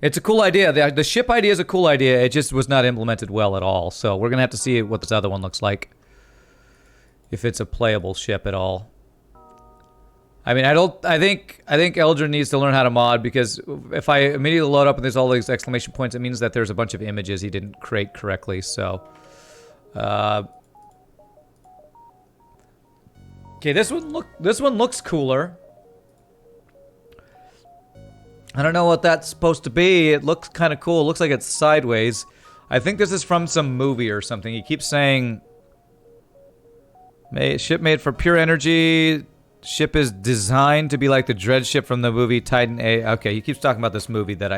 It's a cool idea. The ship idea is a cool idea. It just was not implemented well at all. So we're gonna have to see what this other one looks like. If it's a playable ship at all. I mean, I think Eldrin needs to learn how to mod, because if I immediately load up and there's all these exclamation points, it means that there's a bunch of images he didn't create correctly. So, okay, this one looks cooler. I don't know what that's supposed to be. It looks kind of cool. It looks like it's sideways. I think this is from some movie or something. He keeps saying, ship made for pure energy. Ship is designed to be like the Drej ship from the movie Titan A. Okay, he keeps talking about this movie that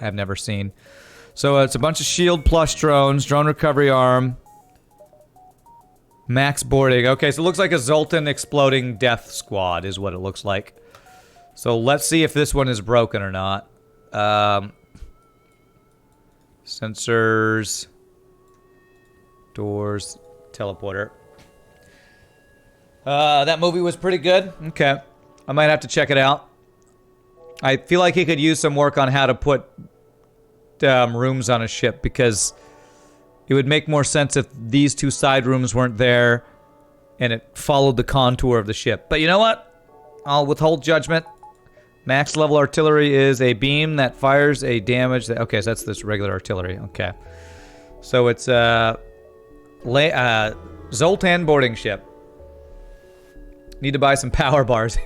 I've never seen. So it's a bunch of shield plush drones, drone recovery arm, max boarding. Okay, so it looks like a Zoltan exploding death squad is what it looks like. So let's see if this one is broken or not. Sensors, doors, teleporter. That movie was pretty good. Okay. I might have to check it out. I feel like he could use some work on how to put rooms on a ship, because it would make more sense if these two side rooms weren't there and it followed the contour of the ship. But you know what? I'll withhold judgment. Max level artillery is a beam that fires a damage that... Okay, so that's this regular artillery. Okay. So it's Zoltan boarding ship. Need to buy some power bars.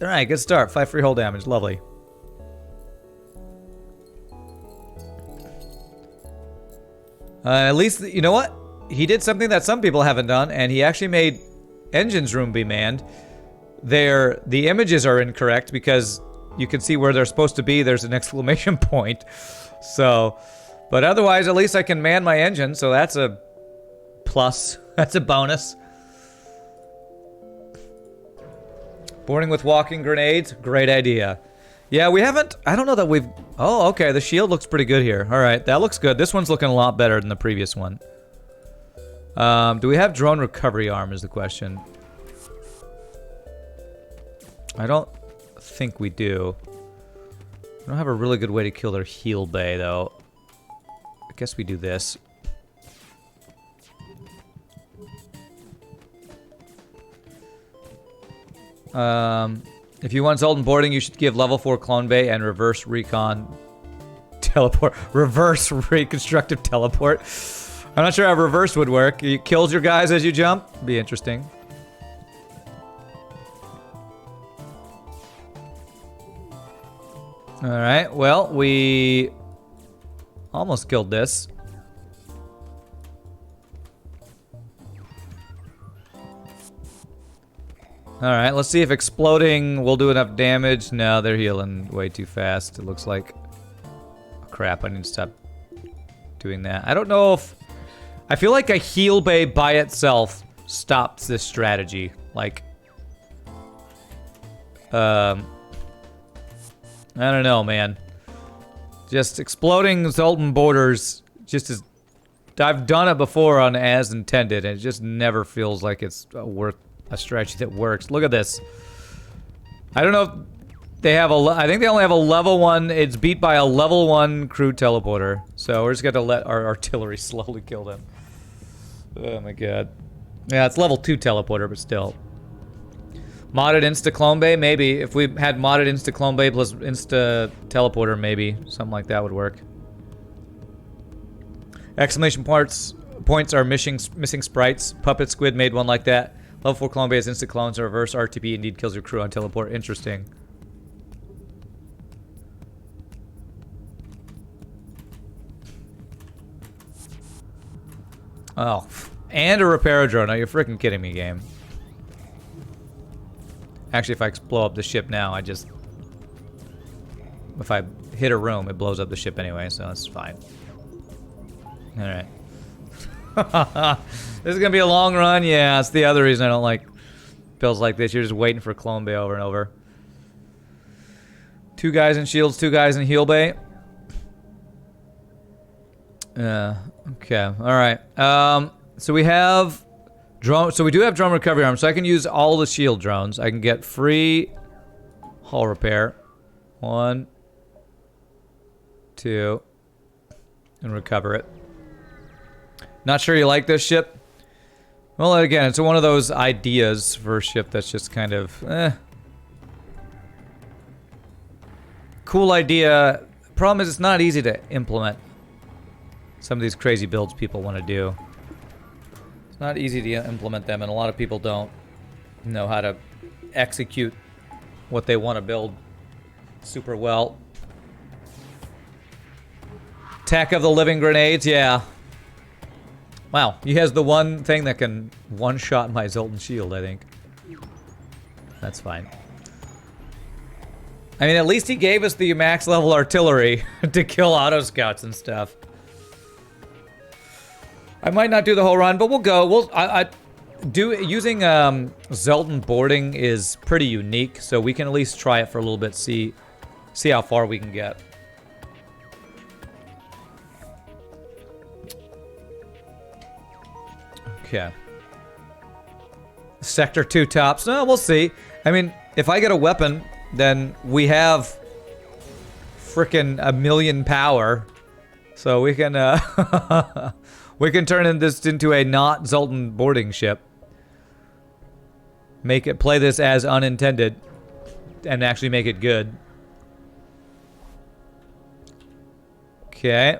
Alright, good start. 5 free hull damage. Lovely. At least, you know what? He did something that some people haven't done, and he actually made Engine's room be manned. The images are incorrect, because you can see where they're supposed to be. There's an exclamation point. So, but otherwise, at least I can man my engine, so that's a plus. That's a bonus. Boarding with walking grenades, great idea. Yeah, we haven't, I don't know that we've, oh, okay, the shield looks pretty good here. All right, that looks good. This one's looking a lot better than the previous one. Do we have drone recovery arm is the question. I don't think we do. I don't have a really good way to kill their heal bay, though. I guess we do this. If you want Zoltan boarding, you should give level 4 clone bay and reverse recon teleport. Reverse reconstructive teleport. I'm not sure how reverse would work. It kills your guys as you jump. Be interesting. Alright, well, we almost killed this. Alright, let's see if exploding will do enough damage. No, they're healing way too fast, it looks like. Oh, crap, I need to stop doing that. I don't know if... I feel like a heal bay by itself stops this strategy. Like... I don't know, man. Just exploding Zoltan borders just is... I've done it before on As Intended, and it just never feels like it's worth a strategy that works. Look at this. I don't know if they have a... I think they only have a level 1... It's beat by a level 1 crew teleporter. So we're just gonna let our artillery slowly kill them. Oh my god. Yeah, it's level 2 teleporter, but still. Modded Insta Clone Bay, maybe. If we had modded Insta Clone Bay plus Insta Teleporter, maybe. Something like that would work. Exclamation points are missing sprites. Puppet Squid made one like that. Level 4 Clone Bay is Insta Clones. Reverse RTB indeed kills your crew on teleport. Interesting. Oh. And a repair drone. Are you freaking kidding me, game? Actually, if I blow up the ship now, I just... If I hit a room, it blows up the ship anyway, so that's fine. Alright. This is gonna be a long run? Yeah, that's the other reason I don't like builds like this. You're just waiting for Clone Bay over and over. 2 guys in shields, 2 guys in heal bay. Okay, alright. So we have... Drone, so we do have drone recovery arms, so I can use all the shield drones. I can get free hull repair. 1, 2, and recover it. Not sure you like this ship? Well, again, it's one of those ideas for a ship that's just kind of, cool idea. Problem is, it's not easy to implement some of these crazy builds people want to do. It's not easy to implement them, and a lot of people don't know how to execute what they want to build super well. Attack of the living grenades, yeah. Wow, he has the one thing that can one-shot my Zoltan shield, I think. That's fine. I mean, at least he gave us the max level artillery to kill auto scouts and stuff. I might not do the whole run, but we'll go. Using Zoltan boarding is pretty unique, so we can at least try it for a little bit, see how far we can get. Okay. Sector 2 tops. No, we'll see. I mean, if I get a weapon, then we have frickin' 1,000,000 power. So we can we can turn this into a not Zoltan boarding ship. Make it play this as unintended and actually make it good. Okay.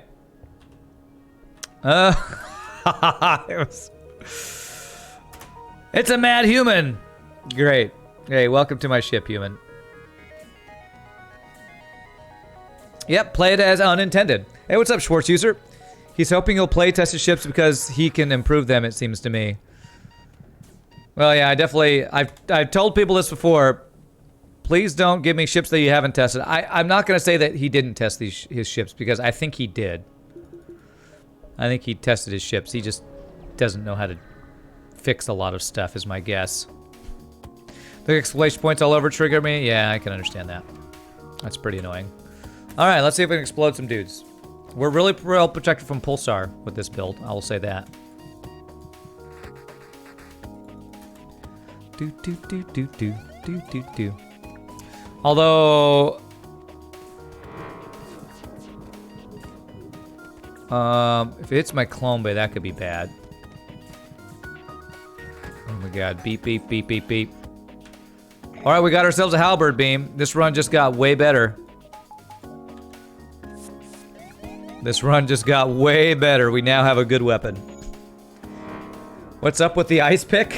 It's a mad human. Great. Hey, welcome to my ship, human. Yep, play it as unintended. Hey, what's up, Schwartz user? He's hoping he'll play test his ships because he can improve them, it seems to me. Well, yeah, I've told people this before. Please don't give me ships that you haven't tested. I'm not going to say that he didn't test his ships, because I think he did. I think he tested his ships. He just doesn't know how to fix a lot of stuff, is my guess. The exclamation points all over trigger me? Yeah, I can understand that. That's pretty annoying. Alright, let's see if we can explode some dudes. We're really well protected from Pulsar with this build, I will say that. Although... if it hits my clone bay, that could be bad. Oh my god, beep, beep, beep, beep, beep. Alright, we got ourselves a halberd beam. This run just got way better. This run just got way better. We now have a good weapon. What's up with the ice pick?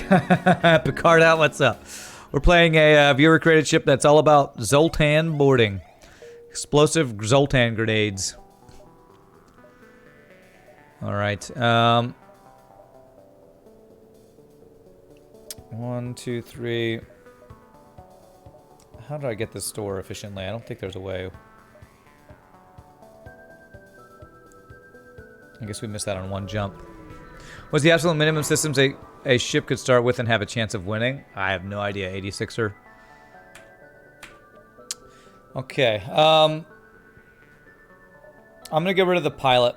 Picard out, what's up? We're playing a viewer-created ship that's all about Zoltan boarding. Explosive Zoltan grenades. Alright, 1, 2, 3. How do I get this store efficiently? I don't think there's a way. I guess we missed that on one jump. What's the absolute minimum systems a ship could start with and have a chance of winning? I have no idea, 86er. Okay, I'm gonna get rid of the pilot.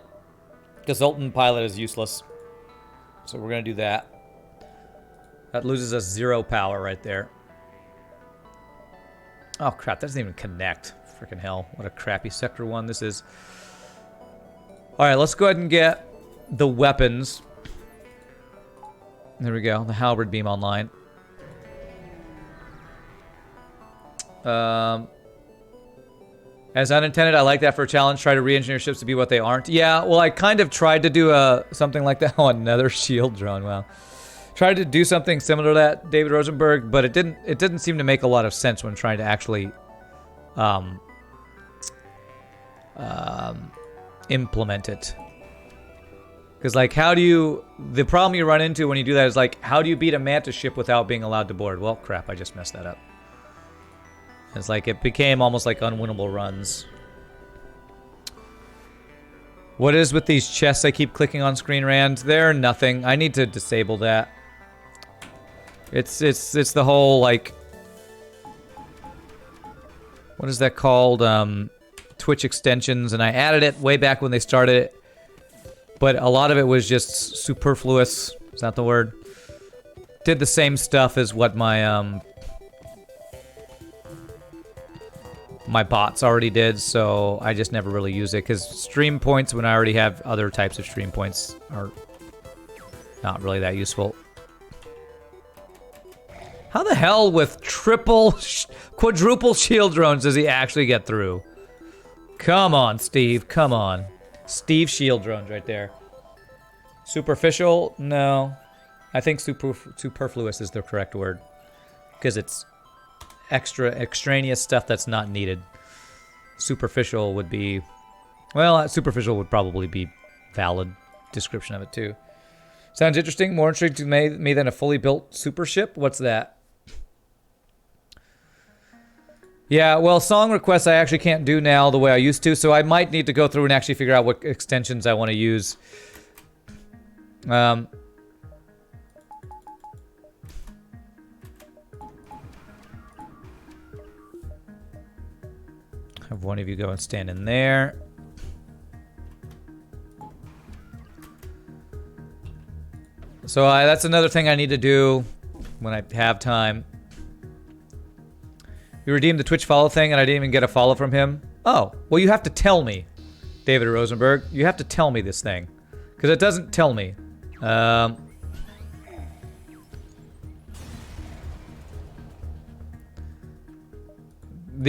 The Zoltan pilot is useless. So we're gonna do that. That loses us 0 power right there. Oh crap, that doesn't even connect. Freaking hell, what a crappy Sector 1 this is. Alright, let's go ahead and get the weapons. There we go, the halberd beam online. As unintended, I like that for a challenge. Try to re-engineer ships to be what they aren't. Yeah, well, I kind of tried to do something like that. Oh, another shield drone, wow. Tried to do something similar to that, David Rosenberg, but it didn't seem to make a lot of sense when trying to actually implement it. Because, like, the problem you run into when you do that is, like, how do you beat a Manta ship without being allowed to board? Well, crap, I just messed that up. It's like, it became almost like unwinnable runs. What is with these chests I keep clicking on screen, Rand? They're nothing. I need to disable that. It's the whole, like... What is that called? Twitch extensions, and I added it way back when they started it. But a lot of it was just superfluous. Is that the word? Did the same stuff as what my my bots already did, so I just never really use it, because stream points, when I already have other types of stream points, are not really that useful. How the hell with quadruple shield drones does he actually get through? Come on, Steve, come on. Steve shield drones right there. Superficial? No. I think superfluous is the correct word. Because it's extraneous stuff that's not needed. Superficial would be... Well, superficial would probably be valid description of it too. Sounds interesting. More interesting to me than a fully built super ship? What's that? Yeah, well, song requests I actually can't do now the way I used to, so I might need to go through and actually figure out what extensions I want to use. Have one of you go and stand in there. So that's another thing I need to do when I have time. You redeemed the Twitch follow thing and I didn't even get a follow from him. Oh, well, you have to tell me, David Rosenberg. You have to tell me this thing, because it doesn't tell me. The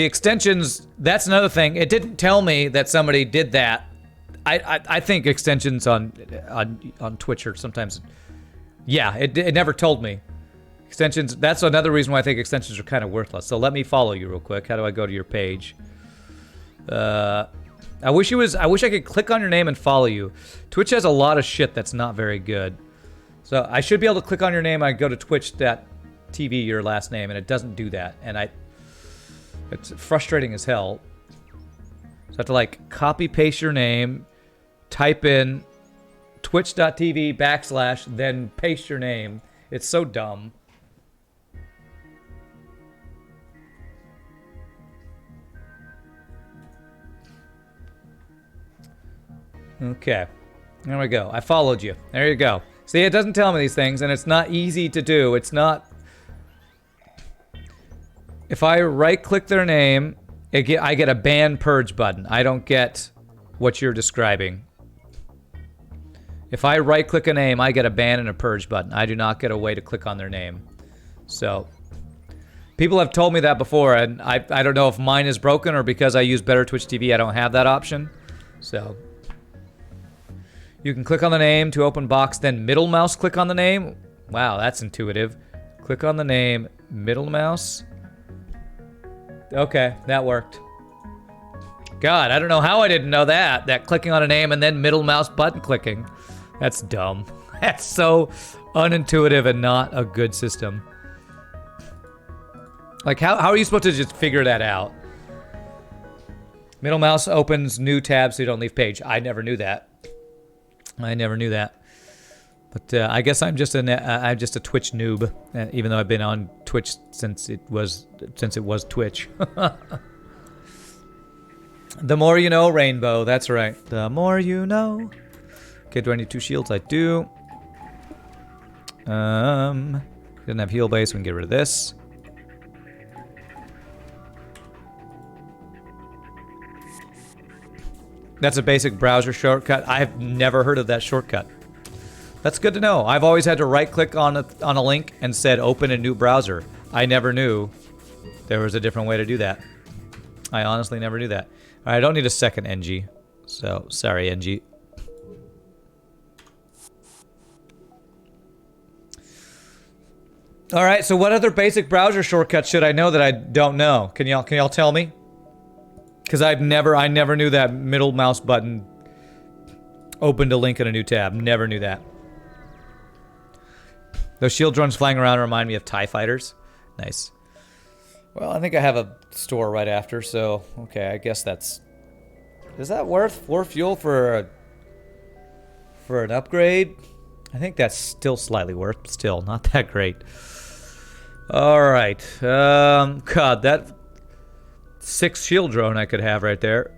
extensions, that's another thing. It didn't tell me that somebody did that. I think extensions on Twitch are sometimes... Yeah, it never told me. Extensions, that's another reason why I think extensions are kind of worthless. So let me follow you real quick. How do I go to your page? I wish I could click on your name and follow you. Twitch has a lot of shit that's not very good. So I should be able to click on your name. I go to twitch.tv, your last name, and it doesn't do that. And it's frustrating as hell. So I have to like copy paste your name, type in twitch.tv / then paste your name. It's so dumb. Okay, there we go. I followed you. There you go. See, it doesn't tell me these things, and it's not easy to do. It's not... If I right-click their name, I get a ban purge button. I don't get what you're describing. If I right-click a name, I get a ban and a purge button. I do not get a way to click on their name. So, people have told me that before, and I don't know if mine is broken or because I use Better Twitch TV, I don't have that option. So... You can click on the name to open box, then middle mouse click on the name. Wow, that's intuitive. Click on the name, middle mouse. Okay, that worked. God, I don't know how I didn't know that. That clicking on a name and then middle mouse button clicking. That's dumb. That's so unintuitive and not a good system. Like, how are you supposed to just figure that out? Middle mouse opens new tab so you don't leave page. I never knew that. I never knew that, but I guess I'm just a Twitch noob, even though I've been on Twitch since it was Twitch. The more you know, Rainbow. That's right. The more you know. Okay, do I need 2 shields? I do. Didn't have heal base. We can get rid of this. That's a basic browser shortcut. I've never heard of that shortcut. That's good to know. I've always had to right-click on a link and said open a new browser. I never knew there was a different way to do that. I honestly never knew that. All right, I don't need a second NG. So, sorry, NG. All right, so what other basic browser shortcuts should I know that I don't know? Can y'all tell me? Because I never knew that middle mouse button opened a link in a new tab. Never knew that. Those shield drones flying around remind me of TIE fighters. Nice. Well, I think I have a store right after, so okay, I guess that's... Is that worth 4 fuel for an upgrade? I think that's still slightly worth, but still not that great. All right. God, that 6 shield drone I could have right there.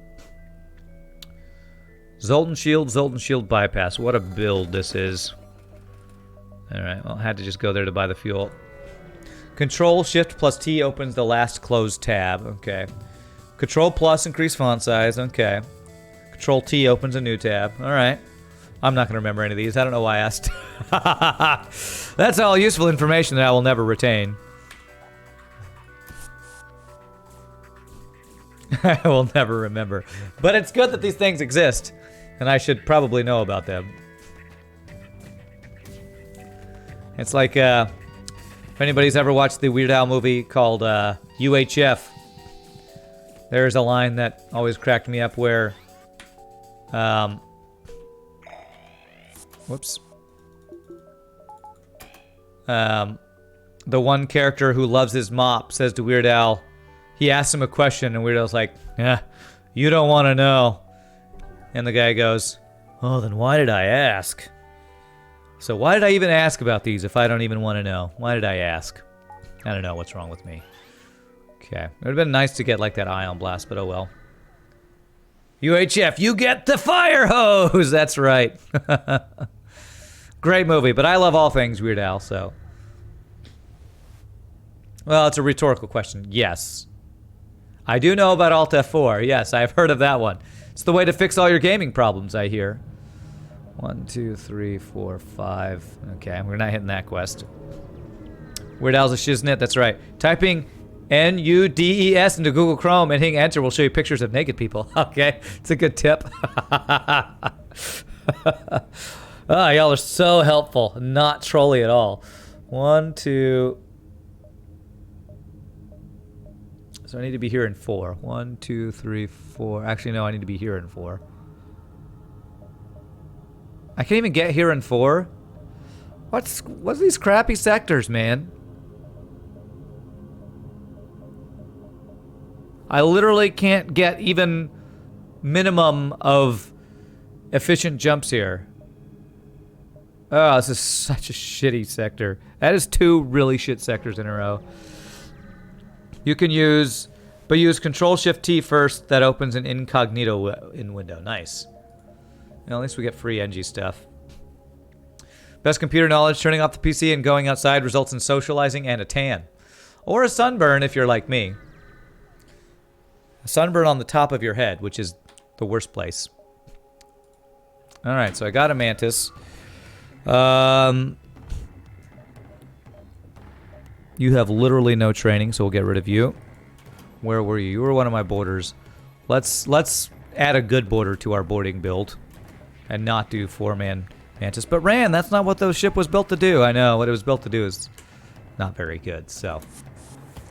Zoltan shield bypass. What a build this is. Alright, well, I had to just go there to buy the fuel. Control Shift plus T opens the last closed tab. Okay. Control plus increase font size. Okay. Control T opens a new tab. All right. I'm not going to remember any of these. I don't know why I asked. That's all useful information that I will never retain. I will never remember. But it's good that these things exist, and I should probably know about them. It's like, if anybody's ever watched the Weird Al movie called UHF, there's a line that always cracked me up where, whoops. The one character who loves his mop says to Weird Al, he asks him a question, and Weird Al's like, yeah, you don't want to know. And the guy goes, oh, then why did I ask? So why did I even ask about these if I don't even want to know? Why did I ask? I don't know what's wrong with me. Okay. It would have been nice to get like that ion blast, but oh well. UHF, you get the fire hose! That's right. Great movie, but I love all things Weird Al, so. Well, it's a rhetorical question. Yes. I do know about Alt F4. Yes, I've heard of that one. It's the way to fix all your gaming problems, I hear. 1, 2, 3, 4, 5. Okay, we're not hitting that quest. Weird Al's a shiznit, that's right. Typing N-U-D-E-S into Google Chrome and hitting enter will show you pictures of naked people. Okay, it's a good tip. Oh, y'all are so helpful. Not trolly at all. 1, 2. So I need to be here in 4. 1, 2, 3, 4. Actually, no, I need to be here in 4. I can't even get here in 4? What's these crappy sectors, man? I literally can't get even minimum of efficient jumps here. Oh, this is such a shitty sector. That is 2 really shit sectors in a row. You can use Control-Shift-T first. That opens an incognito window. Nice. Well, at least we get free NG stuff. Best computer knowledge, turning off the PC and going outside results in socializing and a tan. Or a sunburn if you're like me. A sunburn on the top of your head, which is the worst place. Alright, so I got a mantis. You have literally no training, so we'll get rid of you. Where were you? You were one of my boarders. Let's add a good boarder to our boarding build. And not do 4-man mantis. But Ran, that's not what the ship was built to do. I know, what it was built to do is not very good, so.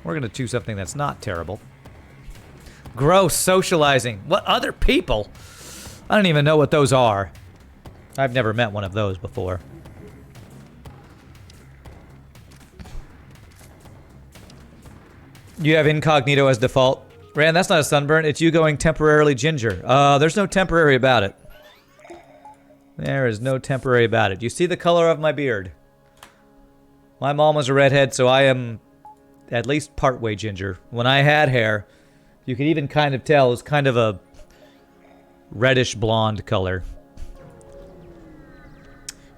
We're gonna choose something that's not terrible. Gross, socializing. What other people? I don't even know what those are. I've never met one of those before. You have incognito as default. Ran, that's not a sunburn. It's you going temporarily ginger. There's no temporary about it. There is no temporary about it. You see the color of my beard? My mom was a redhead, so I am at least partway ginger. When I had hair, you could even kind of tell it was kind of a reddish blonde color.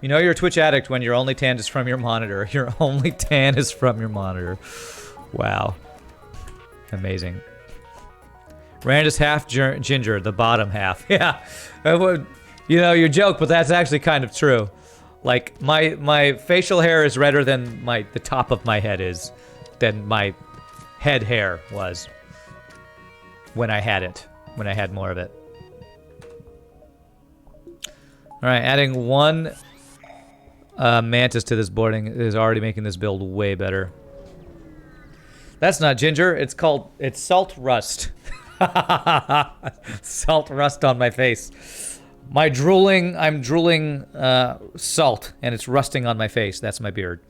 You know you're a Twitch addict when your only tan is from your monitor. Your only tan is from your monitor. Wow. Amazing. Rand is half ginger, the bottom half. Yeah. You know, you joke, but that's actually kind of true. Like, my facial hair is redder than the top of my head is. Than my head hair was. When I had it. When I had more of it. Alright, adding 1 mantis to this boarding is already making this build way better. That's not ginger, it's salt rust. Salt rust on my face. I'm drooling salt, and it's rusting on my face. That's my beard.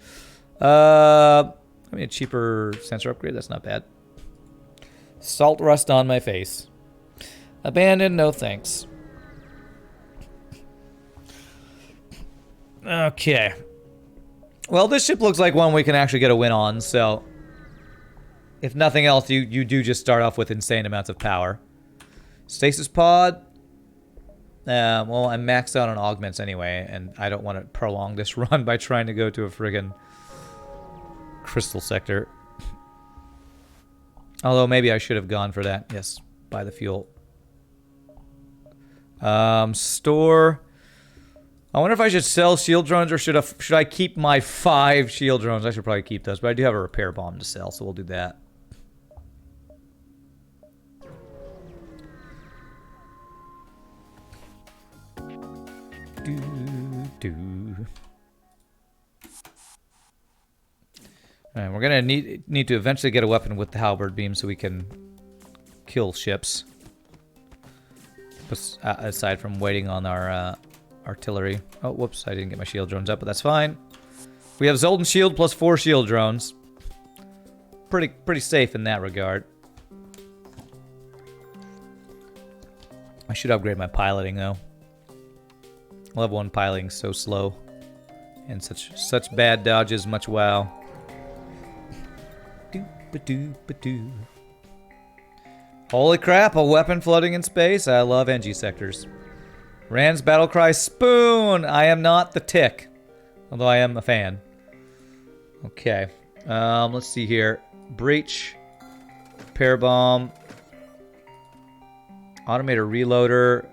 I mean, a cheaper sensor upgrade, that's not bad. Salt rust on my face. Abandoned, no thanks. Okay. Well, this ship looks like one we can actually get a win on, so... If nothing else, you do just start off with insane amounts of power. Stasis pod. Well, I'm maxed out on augments anyway, and I don't want to prolong this run by trying to go to a friggin' crystal sector. Although maybe I should have gone for that. Yes, buy the fuel. Store. I wonder if I should sell shield drones or should I keep my 5 shield drones? I should probably keep those, but I do have a repair bomb to sell, so we'll do that. Alright, we're gonna need to eventually get a weapon with the halberd beam so we can kill ships. Aside from waiting on our artillery. Oh, whoops, I didn't get my shield drones up, but that's fine. We have Zoltan shield plus 4 shield drones. Pretty safe in that regard. I should upgrade my piloting though. Level 1 piloting so slow. And such bad dodges, much wow. Holy crap, a weapon floating in space. I love NG sectors. Rand's battle cry, spoon! I am not the tick. Although I am a fan. Okay. Let's see here. Breach. Repair bomb. Automator reloader.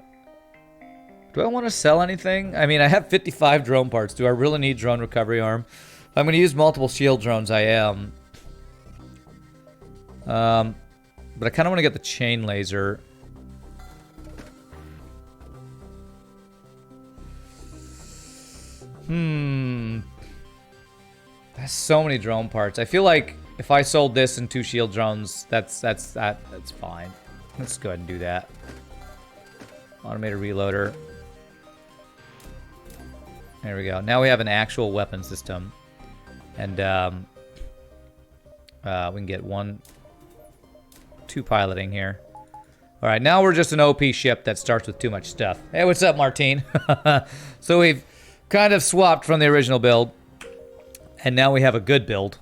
Do I want to sell anything? I mean, I have 55 drone parts. Do I really need drone recovery arm? If I'm going to use multiple shield drones, I am. But I kind of want to get the chain laser. There's so many drone parts. I feel like if I sold this and 2 shield drones, that's fine. Let's go ahead and do that. Automated reloader. There we go. Now we have an actual weapon system. And we can get 2 piloting here. Alright, now we're just an OP ship that starts with too much stuff. Hey, what's up, Martine? So we've kind of swapped from the original build. And now we have a good build.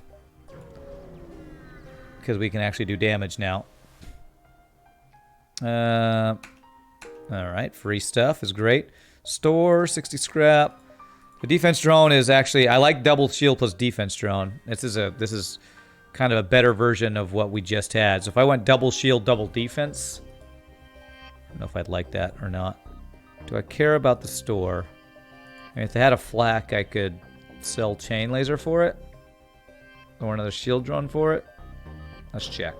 Because we can actually do damage now. Alright, free stuff is great. Store, 60 scrap. The defense drone is actually... I like double shield plus defense drone. This is kind of a better version of what we just had. So if I went double shield, double defense... I don't know if I'd like that or not. Do I care about the store? I mean, if they had a flak, I could sell chain laser for it. Or another shield drone for it. Let's check.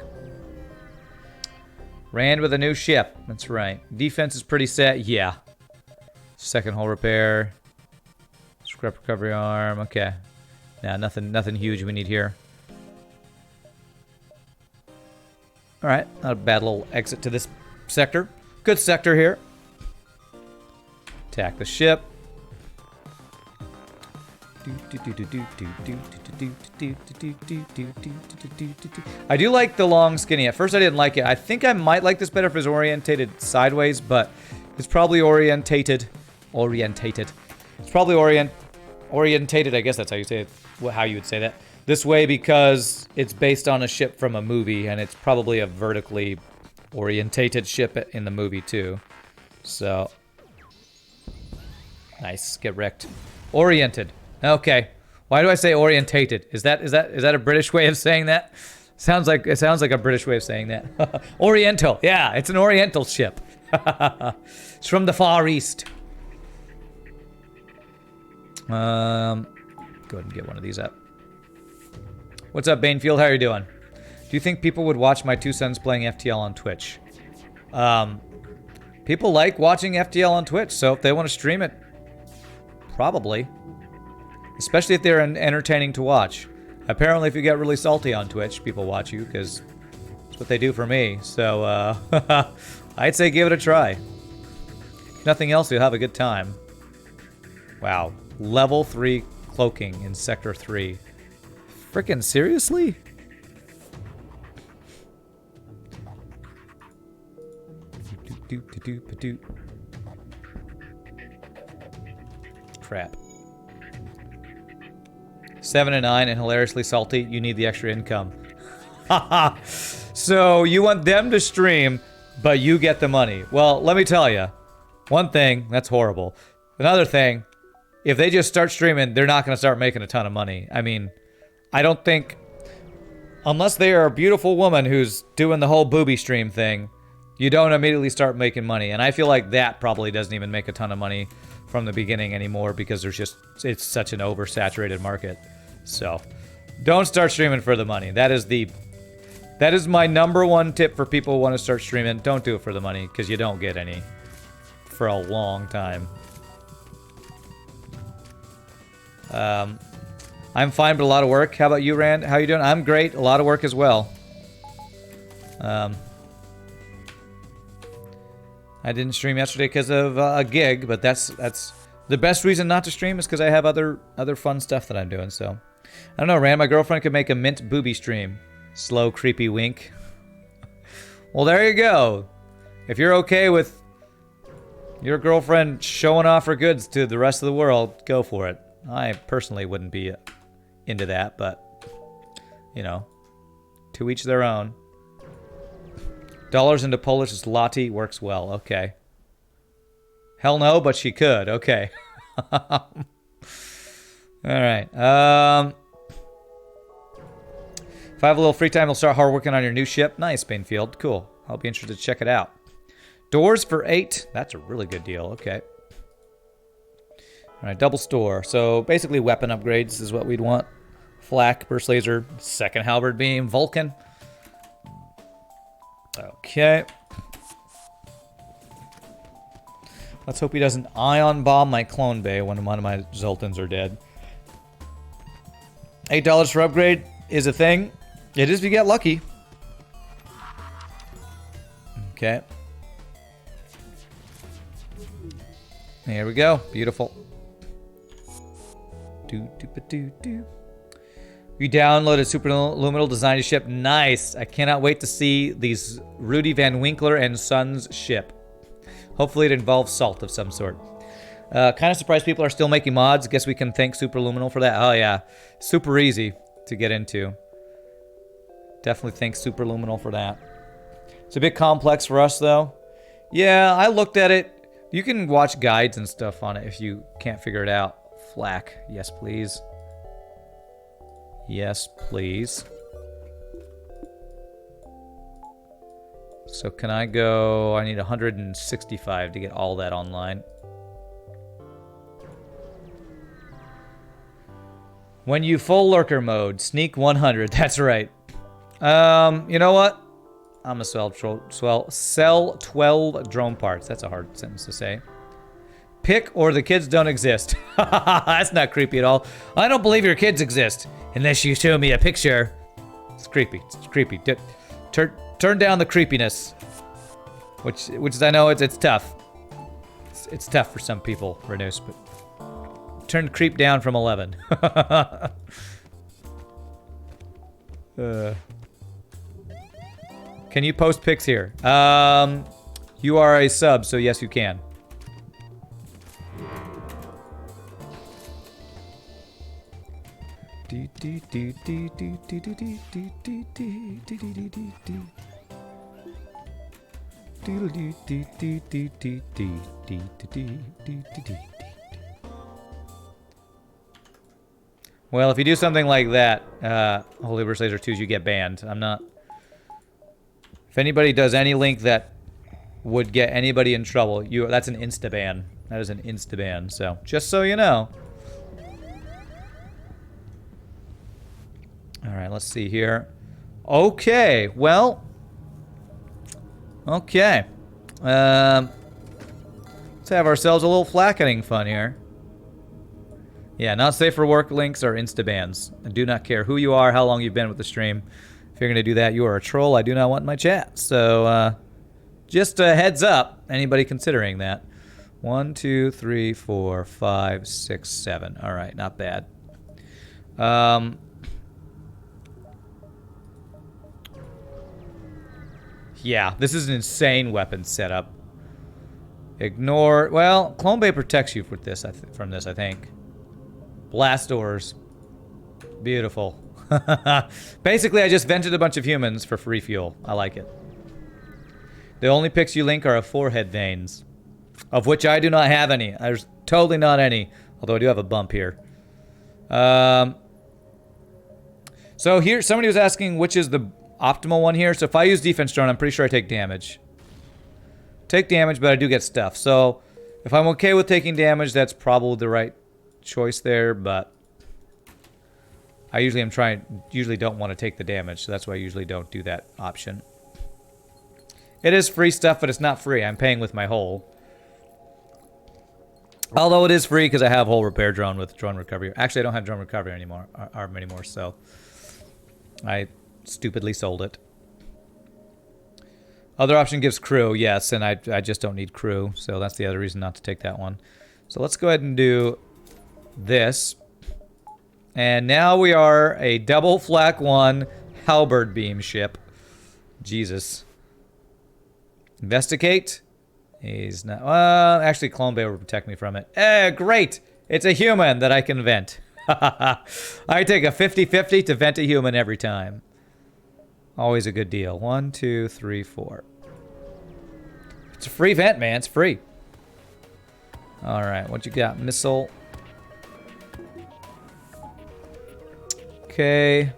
Rand with a new ship. That's right. Defense is pretty set. Yeah. Second hull repair. Scrap recovery arm. Okay. Nah, nothing huge we need here. Alright. Not a bad little exit to this sector. Good sector here. Attack the ship. I do like the long skinny. At first I didn't like it. I think I might like this better if it's orientated sideways, but it's probably orientated. It's probably orientated, I guess that's how you say it, how you would say that. This way because it's based on a ship from a movie, and it's probably a vertically orientated ship in the movie too. So, nice, get wrecked. Oriented. Okay. Why do I say orientated? Is that a British way of saying that? It sounds like a British way of saying that. Oriental. Yeah, it's an Oriental ship. It's from the Far East. Go ahead and get one of these up. What's up, Banefield? How are you doing? Do you think people would watch my 2 sons playing FTL on Twitch? People like watching FTL on Twitch, so if they want to stream it, probably. Especially if they're entertaining to watch. Apparently, if you get really salty on Twitch, people watch you, because that's what they do for me. So, I'd say give it a try. If nothing else, you'll have a good time. Wow. Level 3 cloaking in Sector 3. Frickin' seriously? Crap. 7 and 9 and hilariously salty. You need the extra income. Haha. So you want them to stream, but you get the money. Well, let me tell you. One thing, that's horrible. Another thing, if they just start streaming, they're not going to start making a ton of money. I mean, I don't think... Unless they are a beautiful woman who's doing the whole booby stream thing, You don't immediately start making money. And I feel like that probably doesn't even make a ton of money from the beginning anymore because it's such an oversaturated market. So don't start streaming for the money. That is my number one tip for people who want to start streaming. Don't do it for the money because you don't get any for a long time. I'm fine, but a lot of work. How about you, Rand? How you doing? I'm great. A lot of work as well. I didn't stream yesterday because of a gig, but that's the best reason not to stream is because I have other fun stuff that I'm doing. So I don't know, Rand. My girlfriend could make a mint booby stream. Slow, creepy wink. Well, there you go. If you're okay with your girlfriend showing off her goods to the rest of the world, go for it. I personally wouldn't be into that, but, you know, to each their own. Dollars into Polish zloty works well. Okay. Hell no, but she could. Okay. All right. If I have a little free time, I'll start hard working on your new ship. Nice, Bainfield. Cool. I'll be interested to check it out. Doors for 8. That's a really good deal. Okay. All right, double store. So basically weapon upgrades is what we'd want. Flak, burst laser, second halberd beam, Vulcan. Okay. Let's hope he doesn't ion bomb my clone bay when one of my Zoltans are dead. $8 for upgrade is a thing. It is if you get lucky. Okay. Here we go. Beautiful. You downloaded Superluminal Design a ship. Nice. I cannot wait to see these Rudy Van Winkler and Sons ship. Hopefully it involves salt of some sort. Kind of surprised people are still making mods. Guess we can thank Superluminal for that. Oh yeah. Super easy to get into. Definitely thank Superluminal for that. It's a bit complex for us though. Yeah, I looked at it. You can watch guides and stuff on it if you can't figure it out. Flak. Yes, please. Yes, please. So can I go... I need 165 to get all that online. When you full lurker mode, sneak 100. That's right. You know what? I'm gonna sell 12 drone parts. That's a hard sentence to say. Pick or the kids don't exist. That's not creepy at all. I don't believe your kids exist unless you show me a picture. It's creepy. It's creepy. Turn down the creepiness. Which is, I know it's tough. It's tough for some people, Renus, but turn creep down from 11. Can you post pics here? You are a sub, so yes, you can. Well, if you do something like that, Holy Burst Laser 2s, you get banned. I'm not... If anybody does any link that would get anybody in trouble, that's an insta-ban. That is an insta-ban, so just so you know. All right, let's see here. Okay, well... Okay. Let's have ourselves a little flackening fun here. Yeah, not safe for work links or insta-bans. I do not care who you are, how long you've been with the stream. If you're going to do that, you are a troll. I do not want in my chat. So, just a heads up, anybody considering that. 1, 2, 3, 4, 5, 6, 7. All right, not bad. Yeah, this is an insane weapon setup. Ignore... Well, Clone Bay protects you from this, I think. Blast doors. Beautiful. Basically, I just vented a bunch of humans for free fuel. I like it. The only pics you link are of forehead veins. Of which I do not have any. There's totally not any. Although I do have a bump here. So here, somebody was asking which is the optimal one here. So if I use defense drone, I'm pretty sure I take damage. take damage, but I do get stuff. So if I'm okay with taking damage, that's probably the right choice there, but I usually don't want to take the damage, so that's why I usually don't do that option. It is free stuff, but it's not free. I'm paying with my hull. Although it is free because I have hull repair drone with drone recovery. Actually, I don't have drone recovery anymore, arm anymore, so I stupidly sold it. Other option gives crew, yes, and I just don't need crew, so that's the other reason not to take that one. So let's go ahead and do this. And now we are a double flak 1 halberd beam ship. Jesus. Investigate. He's not... Well, actually, Clone Bay will protect me from it. Great! It's a human that I can vent. I take a 50-50 to vent a human every time. Always a good deal. 1, 2, 3, 4. It's a free vent, man. It's free. Alright, what you got? Missile. Okay.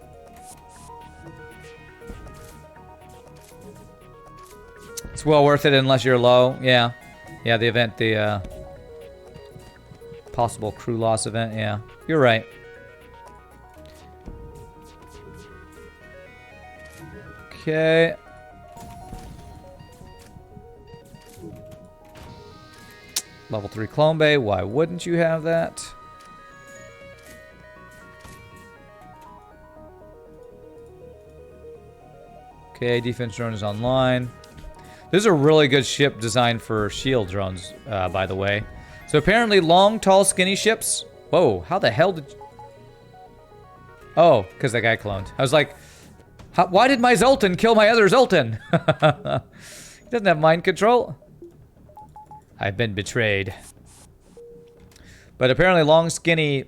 It's well worth it unless you're low. Yeah. Yeah, the event, the possible crew loss event. Yeah, you're right. Okay. Level 3 Clone Bay. Why wouldn't you have that? Okay, defense drone is online. This is a really good ship designed for shield drones, by the way. So apparently long, tall, skinny ships... Whoa, how the hell did... Oh, because that guy cloned. I was like, why did my Zoltan kill my other Zoltan? He doesn't have mind control. I've been betrayed. But apparently long, skinny,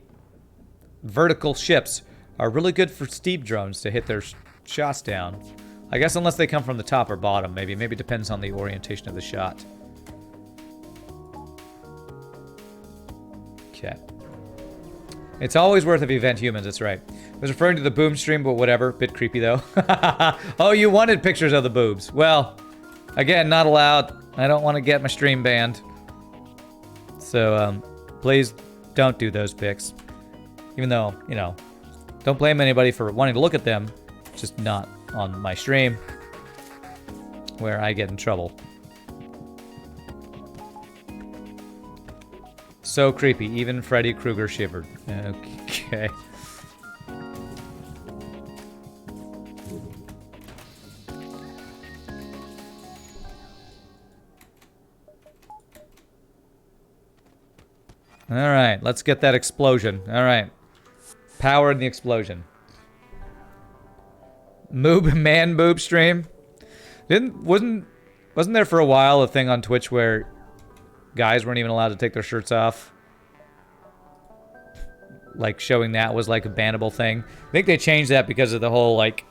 vertical ships are really good for steep drones to hit their shots down. I guess unless they come from the top or bottom, maybe. Maybe it depends on the orientation of the shot. Okay. It's always worth it if you vent humans, that's right. I was referring to the boom stream, but whatever. Bit creepy, though. Oh, you wanted pictures of the boobs. Well, again, not allowed. I don't want to get my stream banned. So, please don't do those pics. Even though, you know, don't blame anybody for wanting to look at them. Just not on my stream, where I get in trouble. So creepy, even Freddy Krueger shivered. Okay. Alright, let's get that explosion. Alright. Power in the explosion. Man boob stream. Wasn't there for a while a thing on Twitch where guys weren't even allowed to take their shirts off? Like showing that was like a bannable thing. I think they changed that because of the whole like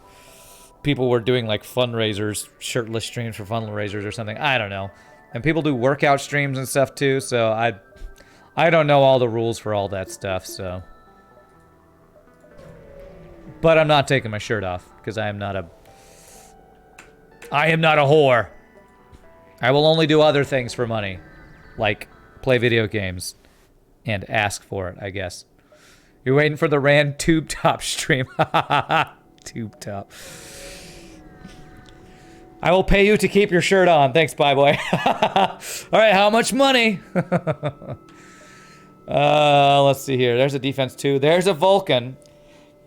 people were doing like fundraisers, shirtless streams for fundraisers or something. I don't know. And people do workout streams and stuff too, so I don't know all the rules for all that stuff, so. But I'm not taking my shirt off because I am not a whore. I will only do other things for money, like play video games and ask for it, I guess. You're waiting for the Rand Tube Top stream. Tube Top. I will pay you to keep your shirt on. Thanks, bye boy. All right, how much money? Let's see here. There's a defense 2. There's a Vulcan.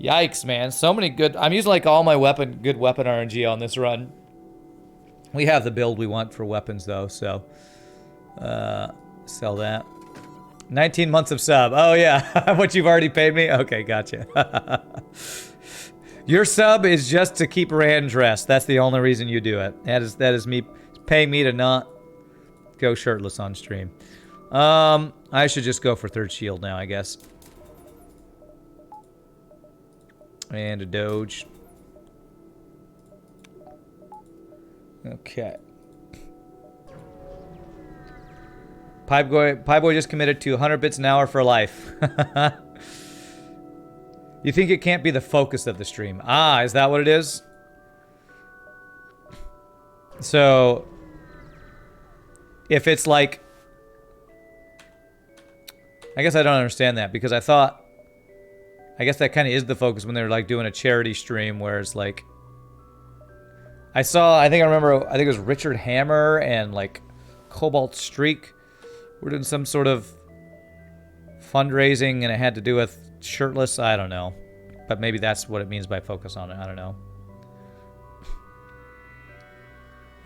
Yikes, man. So many good... I'm using like all my good weapon RNG on this run. We have the build we want for weapons though, so... sell that. 19 months of sub. Oh yeah, what you've already paid me? Okay, gotcha. Your sub is just to keep Rand dressed. That's the only reason you do it. That is me paying me to not go shirtless on stream. I should just go for third shield now, I guess. And a Doge. Okay. Pipe Boy just committed to 100 bits an hour for life. You think it can't be the focus of the stream? Ah, is that what it is? So, if it's like... I guess I don't understand that, because I thought... I guess that kind of is the focus when they're like doing a charity stream, where it's like... I think it was Richard Hammer and like Cobalt Streak were doing some sort of fundraising, and it had to do with shirtless. I don't know, but maybe that's what it means by focus on it. I don't know.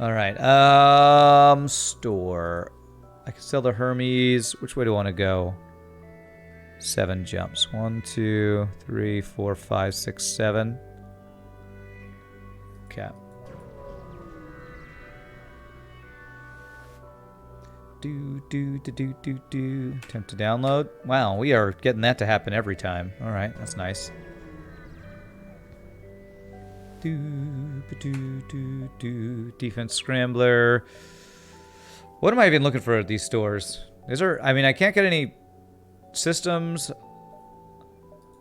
All right, store. I can sell the Hermes. Which way do I want to go? 7 jumps. 1, 2, 3, 4, 5, 6, 7. Okay. Do. Attempt to download. Wow, we are getting that to happen every time. All right, that's nice. Defense scrambler. What am I even looking for at these stores? I mean, I can't get any systems.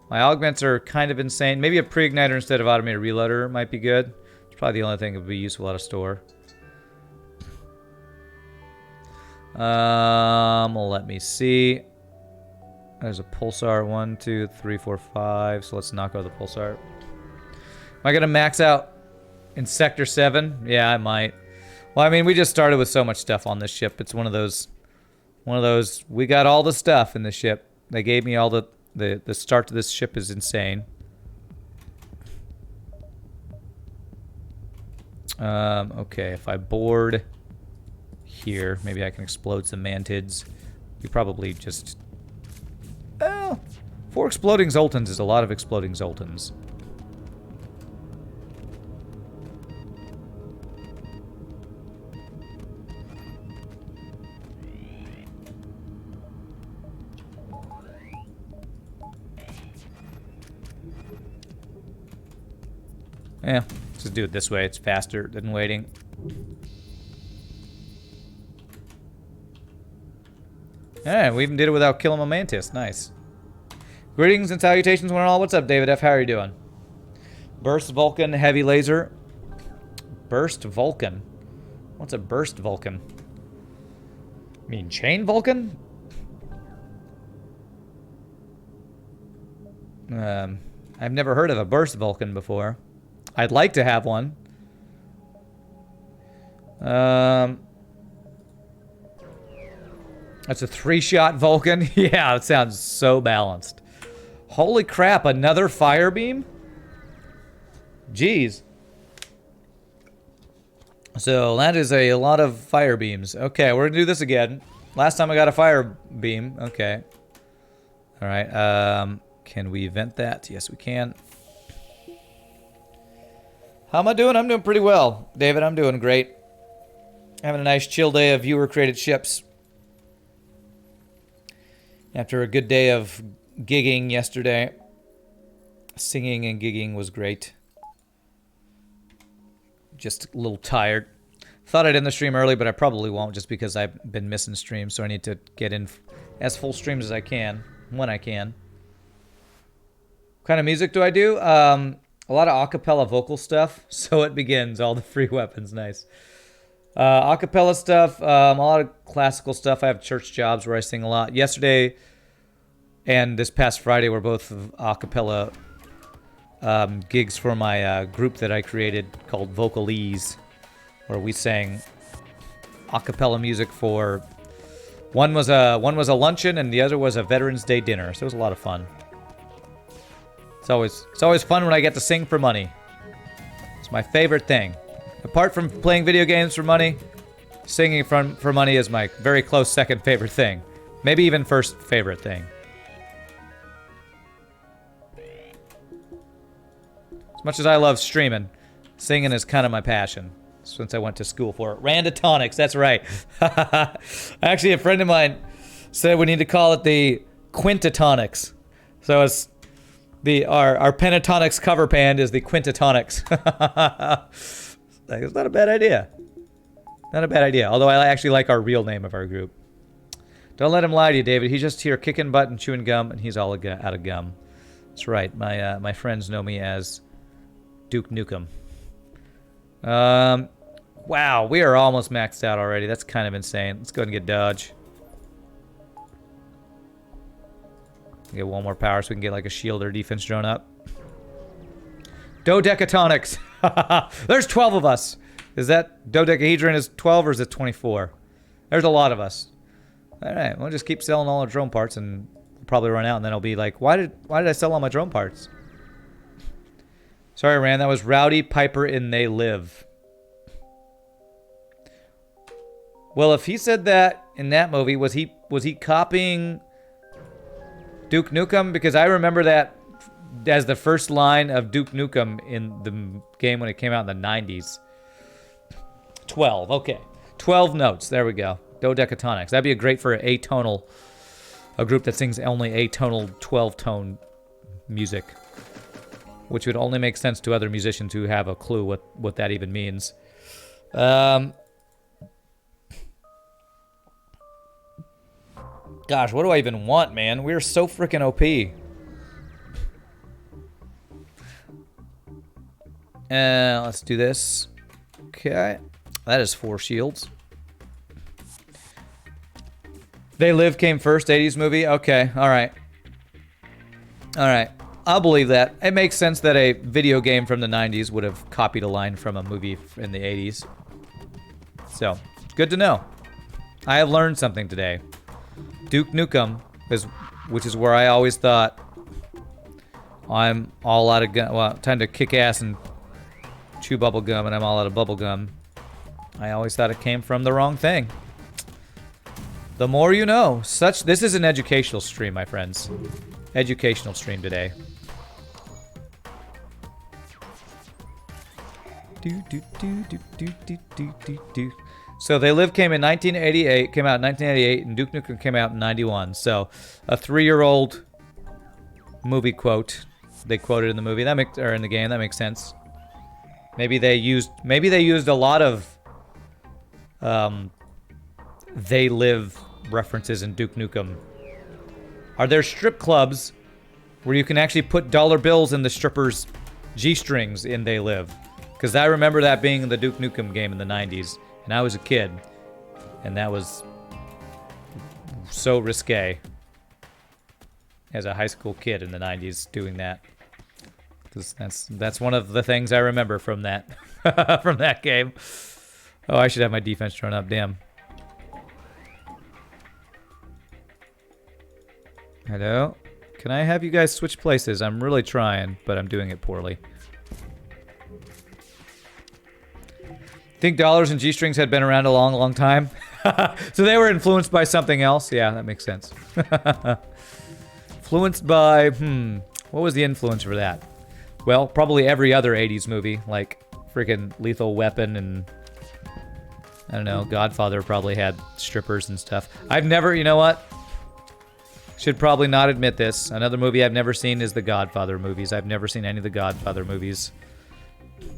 My augments are kind of insane. Maybe a pre-igniter instead of automated reloader might be good. It's probably the only thing that would be useful at a store. Let me see. There's a pulsar. 1, 2, 3, 4, 5. So let's not go to the pulsar. Am I gonna max out in Sector 7? Yeah, I might. Well, I mean, we just started with so much stuff on this ship. It's one of those. We got all the stuff in the ship. They gave me all the start to this ship is insane. Okay, if I board here, maybe I can explode some mantids. We probably just... Well, 4 exploding Zoltans is a lot of exploding Zoltans. Yeah, let's just do it this way. It's faster than waiting. Yeah, we even did it without killing a mantis. Nice. Greetings and salutations, one and all. What's up, David F? How are you doing? Burst Vulcan, heavy laser. Burst Vulcan. What's a burst Vulcan? You mean chain Vulcan? I've never heard of a burst Vulcan before. I'd like to have one. That's a 3-shot Vulcan. Yeah, it sounds so balanced. Holy crap, another fire beam? Jeez. So that is a lot of fire beams. Okay, we're gonna do this again. Last time I got a fire beam. Okay. All right. Can we vent that? Yes, we can. How am I doing? I'm doing pretty well. David, I'm doing great. Having a nice chill day of viewer-created ships. After a good day of gigging yesterday. Singing and gigging was great. Just a little tired. Thought I'd end the stream early, but I probably won't just because I've been missing streams, so I need to get in as full streams as I can, when I can. What kind of music do I do? A lot of acapella vocal stuff. So it begins. All the free weapons. Nice. Acapella stuff. A lot of classical stuff. I have church jobs where I sing a lot. Yesterday and this past Friday were both acapella gigs for my group that I created called Vocalese, where we sang acapella music for... One was a luncheon and the other was a Veterans Day dinner. So it was a lot of fun. It's always fun when I get to sing for money. It's my favorite thing. Apart from playing video games for money, singing for money is my very close second favorite thing. Maybe even first favorite thing. As much as I love streaming, singing is kind of my passion. Since I went to school for it. Randatonics, that's right. Actually, a friend of mine said we need to call it the Quintatonics. So it's our pentatonics cover band is the Quintatonics. It's not a bad idea. Not a bad idea. Although I actually like our real name of our group. Don't let him lie to you, David. He's just here kicking butt and chewing gum, and he's all out of gum. That's right. My friends know me as Duke Nukem. Wow, we are almost maxed out already. That's kind of insane. Let's go ahead and get dodge. Get one more power so we can get like a shield or defense drone up. Dodecatonics. There's 12 of us. Is that dodecahedron is 12 or is it 24? There's a lot of us. All right, we'll just keep selling all our drone parts and we'll probably run out, and then I'll be like, why did I sell all my drone parts? Sorry, Rand. That was Rowdy, Piper, and They Live. Well, if he said that in that movie, was he copying Duke Nukem? Because I remember that as the first line of Duke Nukem in the game when it came out in the 90s. 12, okay. 12 notes, there we go. Dodecatonics. That'd be great for a group that sings only atonal 12-tone music. Which would only make sense to other musicians who have a clue what that even means. Gosh, what do I even want, man? We're so freaking OP. Let's do this. Okay. That is 4 shields. They Live came first, 80s movie? Okay, alright. Alright. I'll believe that. It makes sense that a video game from the 90s would have copied a line from a movie in the 80s. So, good to know. I have learned something today. Duke Nukem, which is where I always thought I'm all out of gum. Well, time to kick ass and chew bubble gum, and I'm all out of bubble gum. I always thought it came from the wrong thing. The more you know. This is an educational stream, my friends. Educational stream today. So They Live came in 1988, came out in 1988, and Duke Nukem came out in 91. So a 3-year-old movie quote. They quoted in the movie or in the game. That makes sense. Maybe they used a lot of They Live references in Duke Nukem. Are there strip clubs where you can actually put dollar bills in the strippers' G-strings in They Live? Because I remember that being in the Duke Nukem game in the 90s, and I was a kid, and that was so risque as a high school kid in the 90s doing that. Because that's one of the things I remember from that from that game. Oh, I should have my defense drone up. Damn. Hello? Can I have you guys switch places? I'm really trying, but I'm doing it poorly. Think dollars and G-strings had been around a long, long time? So they were influenced by something else? Yeah, that makes sense. Influenced by, what was the influence for that? Well, probably every other 80s movie, like freaking Lethal Weapon and, I don't know, Godfather probably had strippers and stuff. I've never, you know what? Should probably not admit this. Another movie I've never seen is the Godfather movies. I've never seen any of the Godfather movies.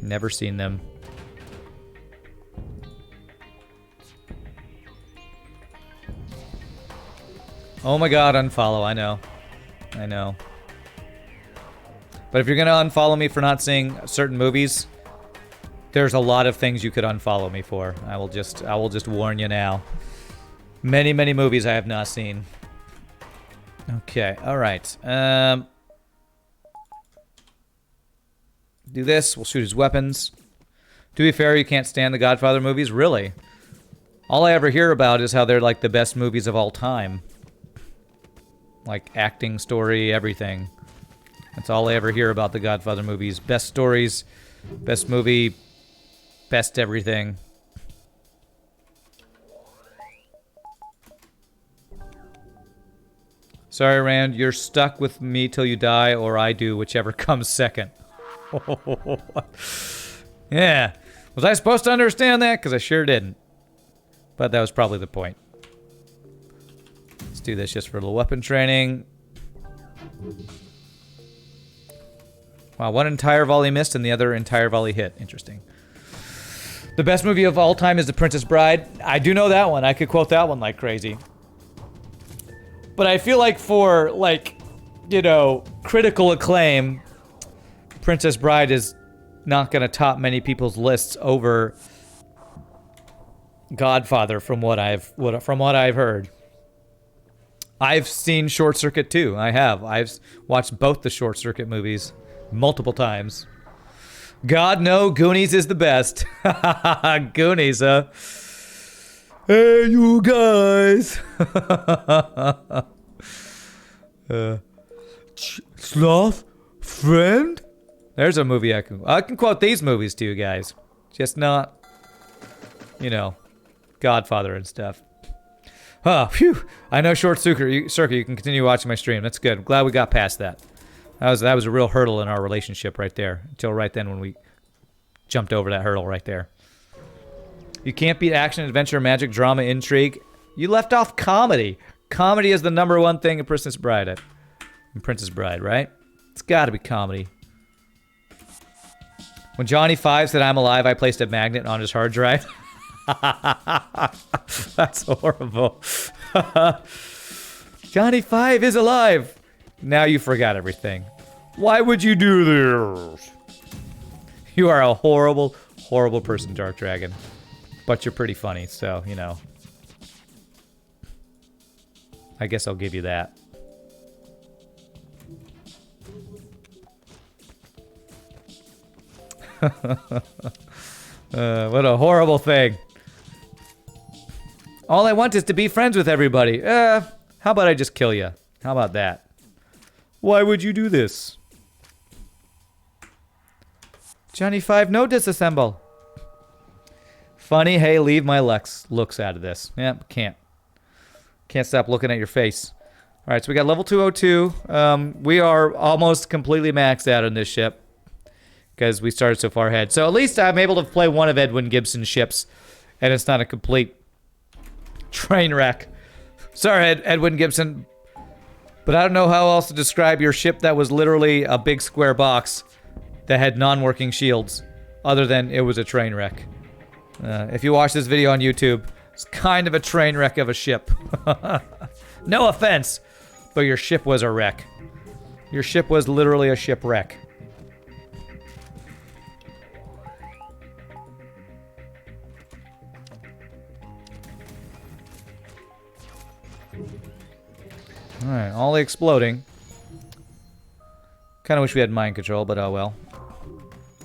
Never seen them. Oh my god, unfollow. I know. I know. But if you're gonna unfollow me for not seeing certain movies, there's a lot of things you could unfollow me for. I will just warn you now. Many, many movies I have not seen. Okay, alright. Do this. We'll shoot his weapons. To be fair, you can't stand the Godfather movies? Really? All I ever hear about is how they're like the best movies of all time. Like acting, story, everything. That's all I ever hear about the Godfather movies. Best stories, best movie, best everything. Sorry, Rand, you're stuck with me till you die, or I do, whichever comes second. Yeah. Was I supposed to understand that? Because I sure didn't. But that was probably the point. Let's do this just for a little weapon training. Wow, one entire volley missed and the other entire volley hit. Interesting. The best movie of all time is The Princess Bride. I do know that one. I could quote that one like crazy. But I feel like for, like, you know, critical acclaim, Princess Bride is not going to top many people's lists over Godfather from what I've heard. I've seen Short Circuit too. I have. I've watched both the Short Circuit movies multiple times. God, no, Goonies is the best. Goonies, huh? Hey, you guys. Sloth friend? There's a movie I can quote these movies to you guys. Just not, you know, Godfather and stuff. Oh, phew. I know Short Circuit, you can continue watching my stream. That's good. I'm glad we got past that. That was a real hurdle in our relationship right there. Until right then when we jumped over that hurdle right there. You can't beat action, adventure, magic, drama, intrigue. You left off comedy. Comedy is the #1 thing in Princess Bride. Right? It's gotta be comedy. When Johnny Five said I'm alive, I placed a magnet on his hard drive. That's horrible. Johnny Five is alive. Now you forgot everything. Why would you do this? You are a horrible, horrible person, Dark Dragon. But you're pretty funny, so, you know. I guess I'll give you that. What a horrible thing. All I want is to be friends with everybody. How about I just kill you? How about that? Why would you do this? Johnny Five, no disassemble. Funny, hey, leave my looks out of this. Yep, can't. Can't stop looking at your face. Alright, so we got level 202. We are almost completely maxed out on this ship. Because we started so far ahead. So at least I'm able to play one of Edwin Gibson's ships. And it's not a complete train wreck. Sorry, Edwin Gibson. But I don't know how else to describe your ship that was literally a big square box that had non-working shields. Other than it was a train wreck. If you watch this video on YouTube, it's kind of a train wreck of a ship. No offense, but your ship was a wreck. Your ship was literally a shipwreck. Alright, all the exploding. Kinda wish we had mind control, but oh well.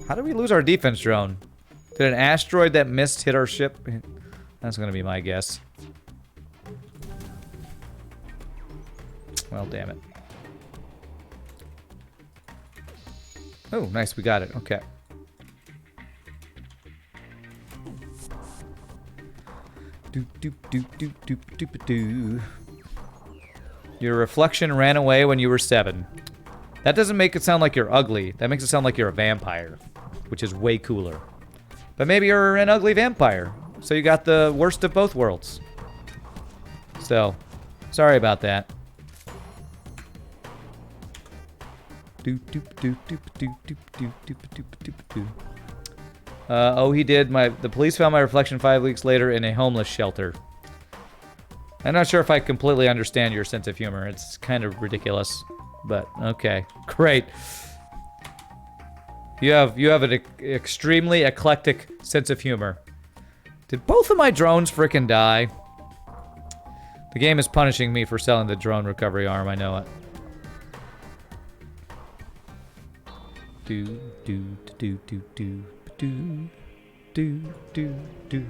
How did we lose our defense drone? Did an asteroid that missed hit our ship? That's gonna be my guess. Well, damn it. Oh, nice, we got it. Okay. Doop doop doop doop doop doop doo. Your reflection ran away when you were 7. That doesn't make it sound like you're ugly. That makes it sound like you're a vampire, which is way cooler. But maybe you're an ugly vampire, so you got the worst of both worlds. So, sorry about that. Oh, he did. The police found my reflection 5 weeks later in a homeless shelter. I'm not sure if I completely understand your sense of humor. It's kind of ridiculous, but okay, great. You have an extremely eclectic sense of humor. Did both of my drones frickin' die? The game is punishing me for selling the drone recovery arm. I know it. Do do do do do do do do do.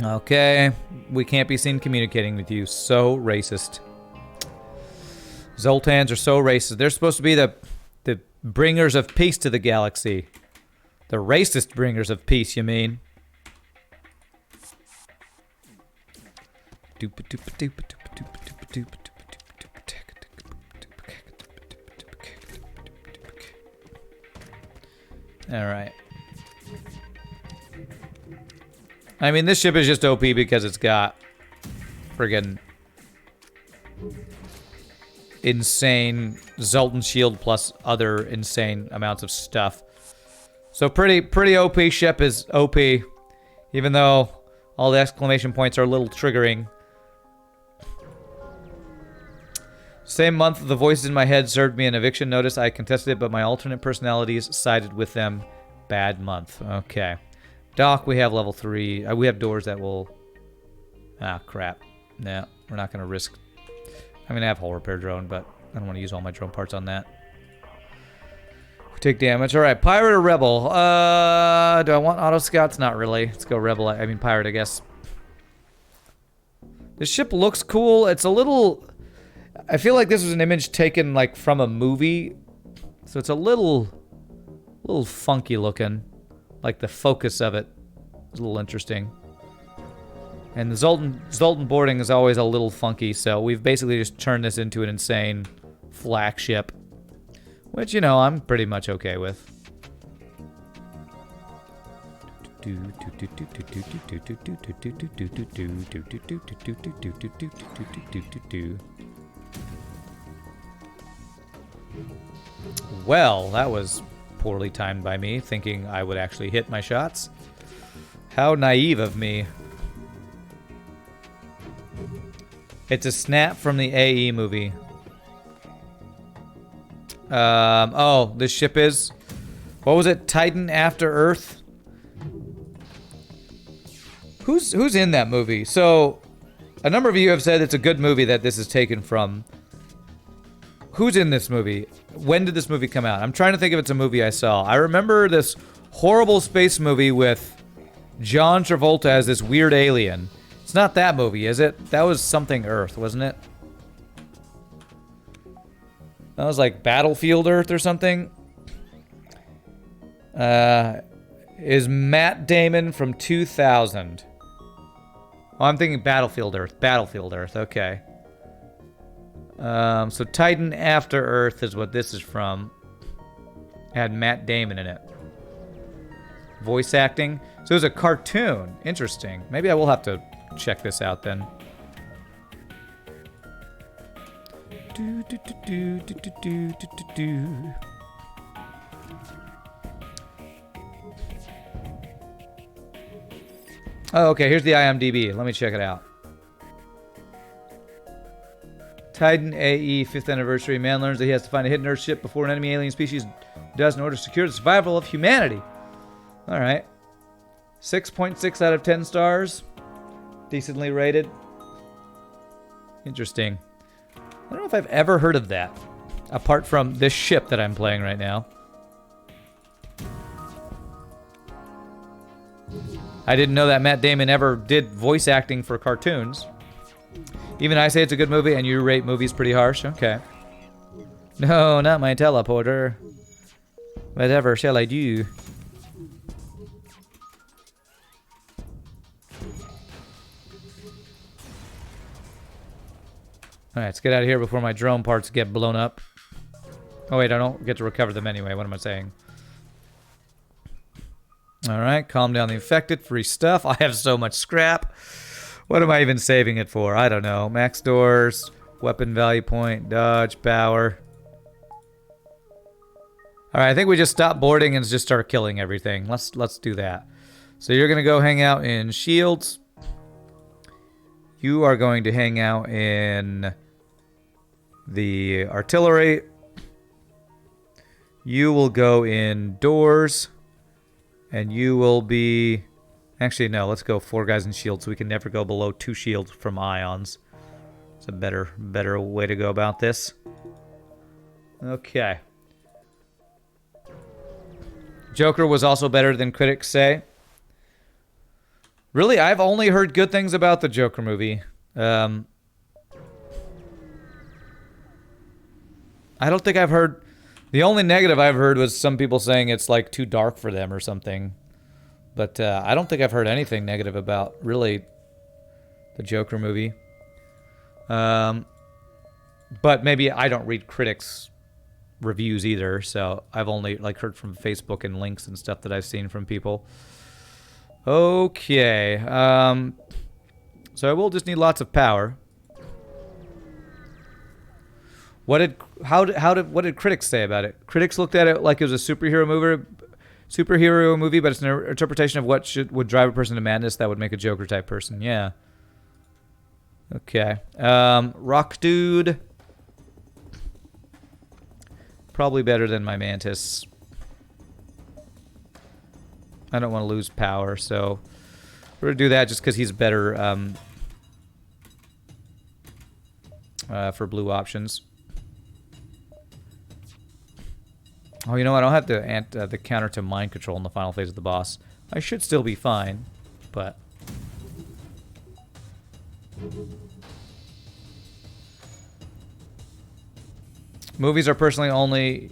Okay, we can't be seen communicating with you. So racist. Zoltans are so racist. They're supposed to be the bringers of peace to the galaxy. The racist bringers of peace, you mean? Alright. I mean, this ship is just OP because it's got friggin' insane Zoltan shield plus other insane amounts of stuff. So pretty OP ship is OP, even though all the exclamation points are a little triggering. Same month, the voices in my head served me an eviction notice. I contested it, but my alternate personalities sided with them bad month. Okay. Dock, we have level 3. We have doors that will... Ah, crap. No, we're not going to risk... I'm going to have hull repair drone, but I don't want to use all my drone parts on that. We take damage. All right, pirate or rebel? Do I want auto scouts? Not really. Let's go rebel. I mean pirate, I guess. This ship looks cool. It's a little... I feel like this was an image taken like from a movie. So it's a little funky looking. Like the focus of it is a little interesting. And the Zoltan boarding is always a little funky, so we've basically just turned this into an insane flagship. Which, you know, I'm pretty much okay with. Well, that was poorly timed by me, thinking I would actually hit my shots. How naive of me. It's a snap from the AE movie. Oh, this ship is... What was it? Titan After Earth? Who's in that movie? So, a number of you have said it's a good movie that this is taken from. Who's in this movie? When did this movie come out? I'm trying to think if it's a movie I saw. I remember this horrible space movie with John Travolta as this weird alien. It's not that movie, is it? That was something Earth, wasn't it? That was like Battlefield Earth or something. Is Matt Damon from 2000. Oh, I'm thinking Battlefield Earth. Battlefield Earth, okay. So Titan After Earth is what this is from. It had Matt Damon in it. Voice acting. So it was a cartoon. Interesting. Maybe I will have to check this out then. Oh, okay, here's the IMDb. Let me check it out. Titan AE 5th anniversary. Man learns that he has to find a hidden Earth ship before an enemy alien species does in order to secure the survival of humanity. Alright. 6.6 out of 10 stars. Decently rated. Interesting. I don't know if I've ever heard of that. Apart from this ship that I'm playing right now. I didn't know that Matt Damon ever did voice acting for cartoons. Even I say it's a good movie and you rate movies pretty harsh? Okay. No, not my teleporter. Whatever shall I do? Alright, let's get out of here before my drone parts get blown up. Oh wait, I don't get to recover them anyway. What am I saying? Alright, calm down the infected. Free stuff. I have so much scrap. What am I even saving it for? I don't know. Max doors, weapon value point, dodge, power. Alright, I think we just stop boarding and just start killing everything. Let's do that. So you're gonna go hang out in shields. You are going to hang out in the artillery. You will go in doors. And you will be... Actually, no. Let's go 4 guys in shields. So we can never go below 2 shields from ions. It's a better way to go about this. Okay. Joker was also better than critics say. Really, I've only heard good things about the Joker movie. I don't think I've heard... The only negative I've heard was some people saying it's like too dark for them or something. But I don't think I've heard anything negative about, really, the Joker movie. But maybe I don't read critics' reviews either, so I've only like heard from Facebook and links and stuff that I've seen from people. Okay. So I will just need lots of power. What did critics say about it? Critics looked at it like it was a superhero movie, but it's an interpretation of what would drive a person to madness that would make a Joker type person. Yeah. Okay. Rock Dude. Probably better than my Mantis. I don't want to lose power, so we're going to do that just because he's better for blue options. Oh, you know what? I don't have to the counter to mind control in the final phase of the boss. I should still be fine, but... Movies are personal only,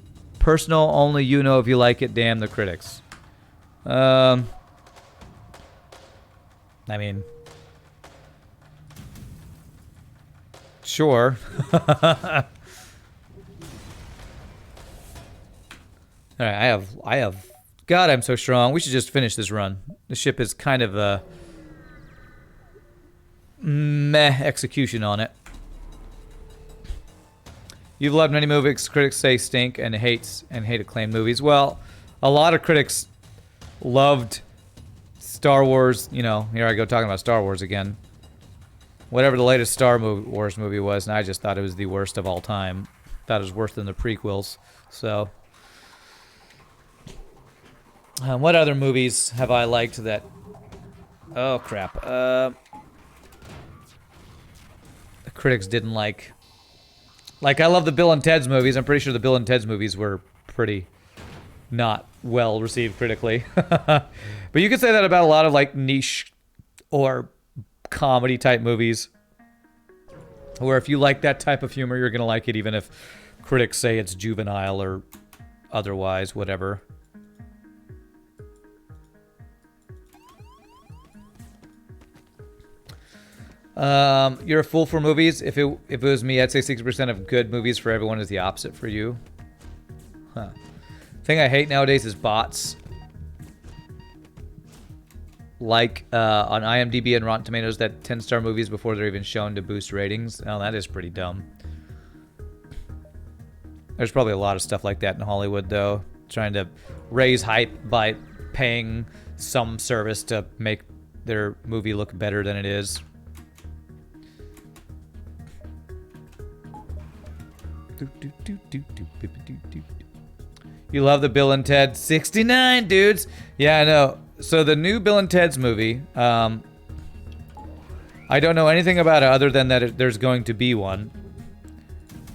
you know if you like it, damn the critics. I mean... Sure. Alright, I have... God, I'm so strong. We should just finish this run. The ship is kind of a... meh execution on it. You've loved many movies critics say stink and hate acclaimed movies. Well, a lot of critics loved Star Wars. You know, here I go talking about Star Wars again. Whatever the latest Star Wars movie was, and I just thought it was the worst of all time. Thought it was worse than the prequels. So... what other movies have I liked that... Oh, crap. The critics didn't like... Like, I love the Bill and Ted's movies. I'm pretty sure the Bill and Ted's movies were pretty not well received critically. But you could say that about a lot of, like, niche or comedy-type movies. Where if you like that type of humor, you're going to like it even if critics say it's juvenile or otherwise, whatever. You're a fool for movies. If it was me, I'd say 60% of good movies for everyone is the opposite for you. Huh. Thing I hate nowadays is bots. Like on IMDb and Rotten Tomatoes that 10-star movies before they're even shown to boost ratings. Oh, that is pretty dumb. There's probably a lot of stuff like that in Hollywood, though. Trying to raise hype by paying some service to make their movie look better than it is. You love the Bill and Ted 69, dudes. Yeah, I know. So the new Bill and Ted's movie, I don't know anything about it other than that there's going to be one.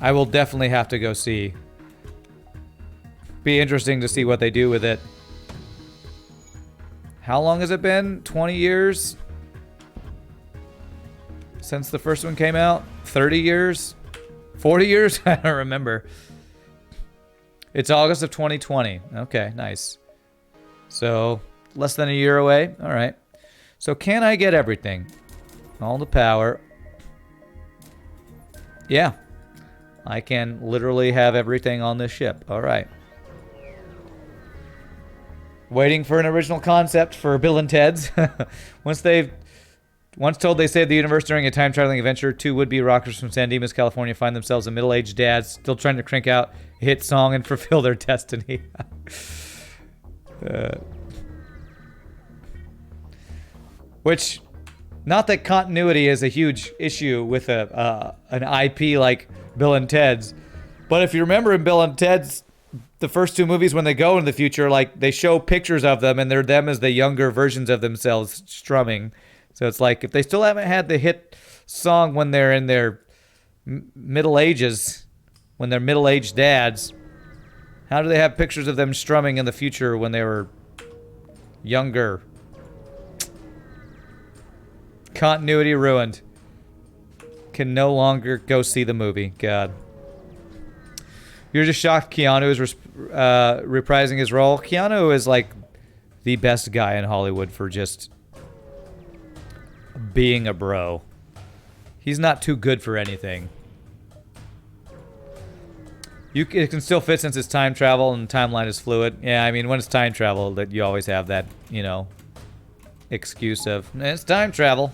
I will definitely have to go see. Be interesting to see what they do with it. How long has it been? 20 years? Since the first one came out? 30 years? 40 years? I don't remember. It's August of 2020. Okay, nice. So, less than a year away. All right. So, can I get everything? All the power. Yeah. I can literally have everything on this ship. All right. Waiting for an original concept for Bill and Ted's. Once told they saved the universe during a time-traveling adventure, two would-be rockers from San Dimas, California find themselves a middle-aged dad still trying to crank out a hit song and fulfill their destiny. Which, not that continuity is a huge issue with an IP like Bill and Ted's, but if you remember in Bill and Ted's, the first two movies when they go in the future, like, they show pictures of them and they're them as the younger versions of themselves strumming. So it's like, if they still haven't had the hit song when they're in their middle ages, when they're middle-aged dads, how do they have pictures of them strumming in the future when they were younger? Continuity ruined. Can no longer go see the movie. God. You're just shocked Keanu is reprising his role? Keanu is like the best guy in Hollywood for just being a bro. He's not too good for anything. It can still fit since it's time travel and timeline is fluid. Yeah, I mean, when it's time travel, that you always have that, you know, excuse of, it's time travel.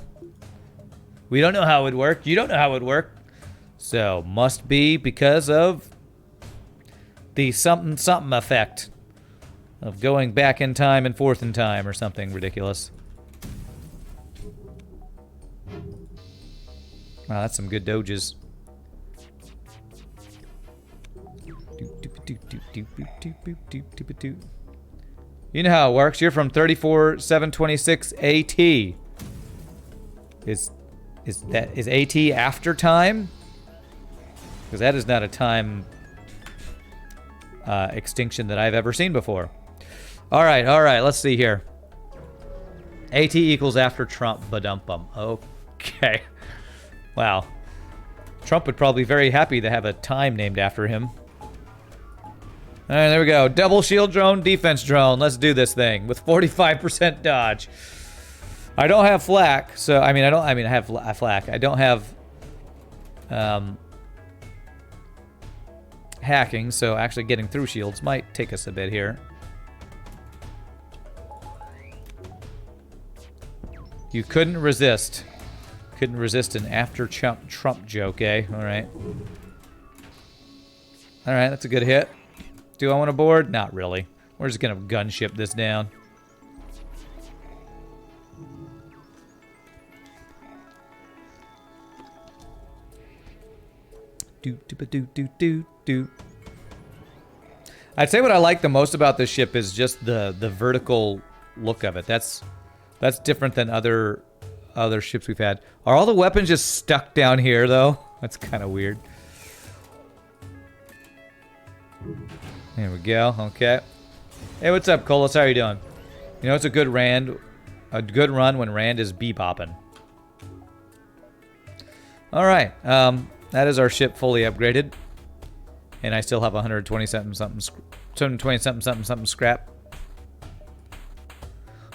We don't know how it would work. You don't know how it would work. So, must be because of the something something effect of going back in time and forth in time or something ridiculous. Wow, that's some good doges. You know how it works. You're from 34726 AT. Is AT after time? Because that is not a time extinction that I've ever seen before. All right, let's see here. AT equals after Trump, badumpum. Okay. Wow. Trump would probably be very happy to have a time named after him. All right, there we go. Double shield drone, defense drone. Let's do this thing with 45% dodge. I don't have flak, so I have flak. I don't have hacking, so actually getting through shields might take us a bit here. You couldn't resist. Couldn't resist an after Trump joke, eh? All right. All right, that's a good hit. Do I want to board? Not really. We're just gonna gunship this down. Do. I'd say what I like the most about this ship is just the vertical look of it. That's different than other ships we've had. Are all the weapons just stuck down here though? That's kind of weird. There we go. Okay. Hey, what's up, Colas? How are you doing? You know, it's a good run when Rand is bebopping. All right. That is our ship fully upgraded, and I still have 120 something scrap.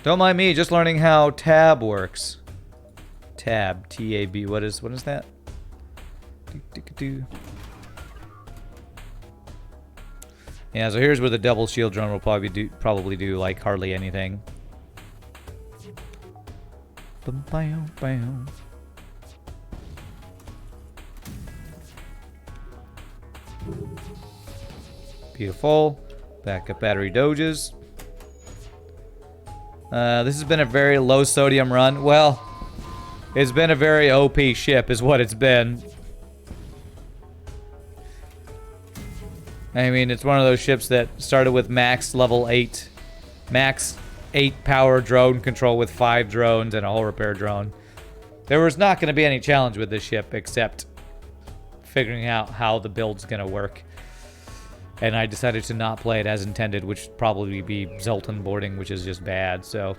Don't mind me, just learning how tab works. Tab, T-A-B. What is that? Yeah, so here's where the double shield drone will probably do like hardly anything. Beautiful. Backup battery doges. This has been a very low sodium run. Well, it's been a very OP ship is what it's been. I mean, it's one of those ships that started with max level 8. Max 8 power drone control with 5 drones and a hull repair drone. There was not going to be any challenge with this ship except figuring out how the build's going to work. And I decided to not play it as intended, which would probably be Zoltan boarding, which is just bad. So,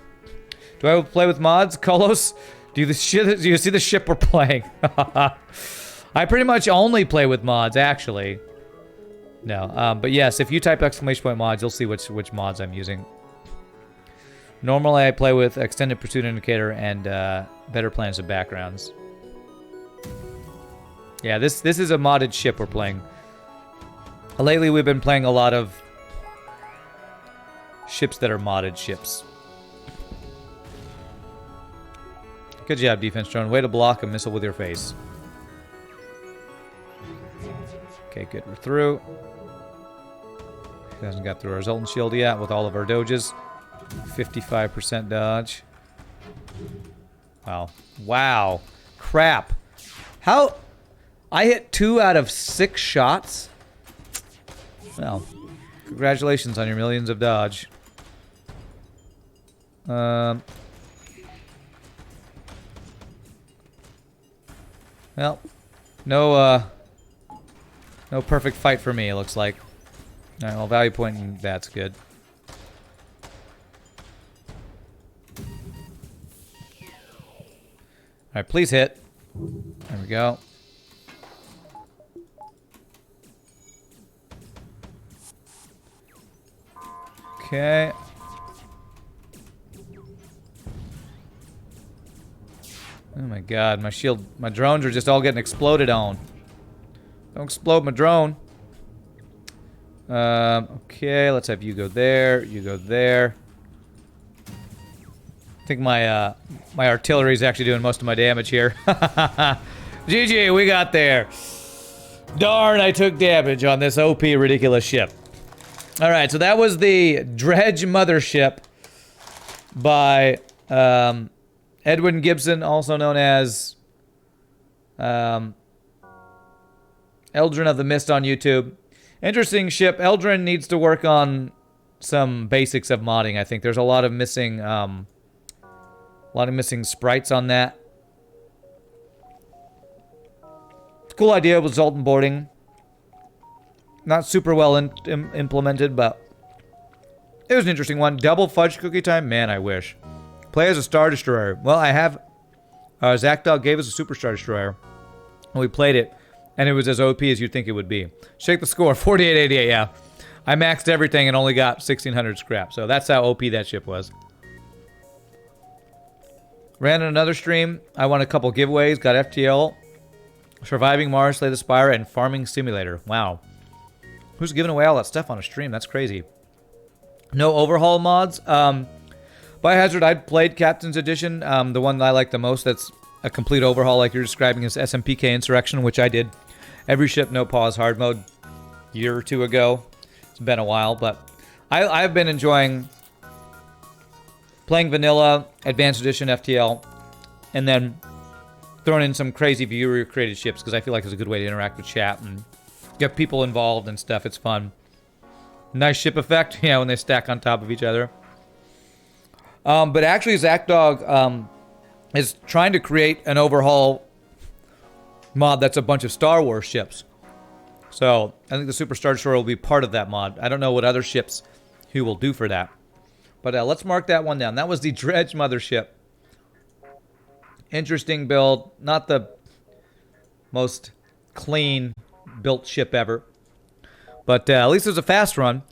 do I play with mods? Kolos, do you see the ship we're playing? I pretty much only play with mods, actually. No, but yes, if you type ! mods, you'll see which mods I'm using. Normally, I play with Extended Pursuit Indicator and Better Plans of Backgrounds. Yeah, this is a modded ship we're playing. Lately, we've been playing a lot of ships that are modded ships. Good job, defense drone. Way to block a missile with your face. Okay, good. We're through. He hasn't got through our Zoltan shield yet with all of our doges. 55% dodge. Wow. Wow. Crap. How? I hit 2 out of 6 shots? Well, congratulations on your millions of dodge. Well, no perfect fight for me, it looks like. Alright, well, value point, that's good. Alright, please hit. There we go. Okay. Oh my god, my drones are just all getting exploded on. Don't explode my drone. Okay, let's have you go there, you go there. I think my artillery is actually doing most of my damage here. GG, we got there. Darn, I took damage on this OP ridiculous ship. Alright, so that was the Drej Mothership by Edwin Gibson, also known as Eldrin of the Mist on YouTube. Interesting ship. Eldrin needs to work on some basics of modding. I think there's a lot of missing sprites on that. Cool idea with Zoltan boarding. Not super well implemented, but it was an interesting one. Double fudge cookie time? Man, I wish. Play as a Star Destroyer. Well, I have... Zach gave us a Super Star Destroyer. And we played it, and it was as OP as you'd think it would be. Shake the score. 4888, yeah. I maxed everything and only got 1,600 scrap. So that's how OP that ship was. Ran another stream. I won a couple giveaways. Got FTL, Surviving Mars, Slay the Spire, and Farming Simulator. Wow. Who's giving away all that stuff on a stream? That's crazy. No overhaul mods. Biohazard, I played Captain's Edition. The one that I like the most that's a complete overhaul like you're describing is SMPK Insurrection, which I did. Every ship, no pause, hard mode. A year or two ago. It's been a while, but I've been enjoying playing vanilla, Advanced Edition, FTL, and then throwing in some crazy viewer-created ships because I feel like it's a good way to interact with chat and get people involved and stuff. It's fun. Nice ship effect, yeah, when they stack on top of each other. But actually, ZachDog is trying to create an overhaul mod that's a bunch of Star Wars ships. So I think the Super Star Destroyer will be part of that mod. I don't know what other ships he will do for that. But let's mark that one down. That was the Drej Mothership. Interesting build. Not the most clean built ship ever. But at least it was a fast run.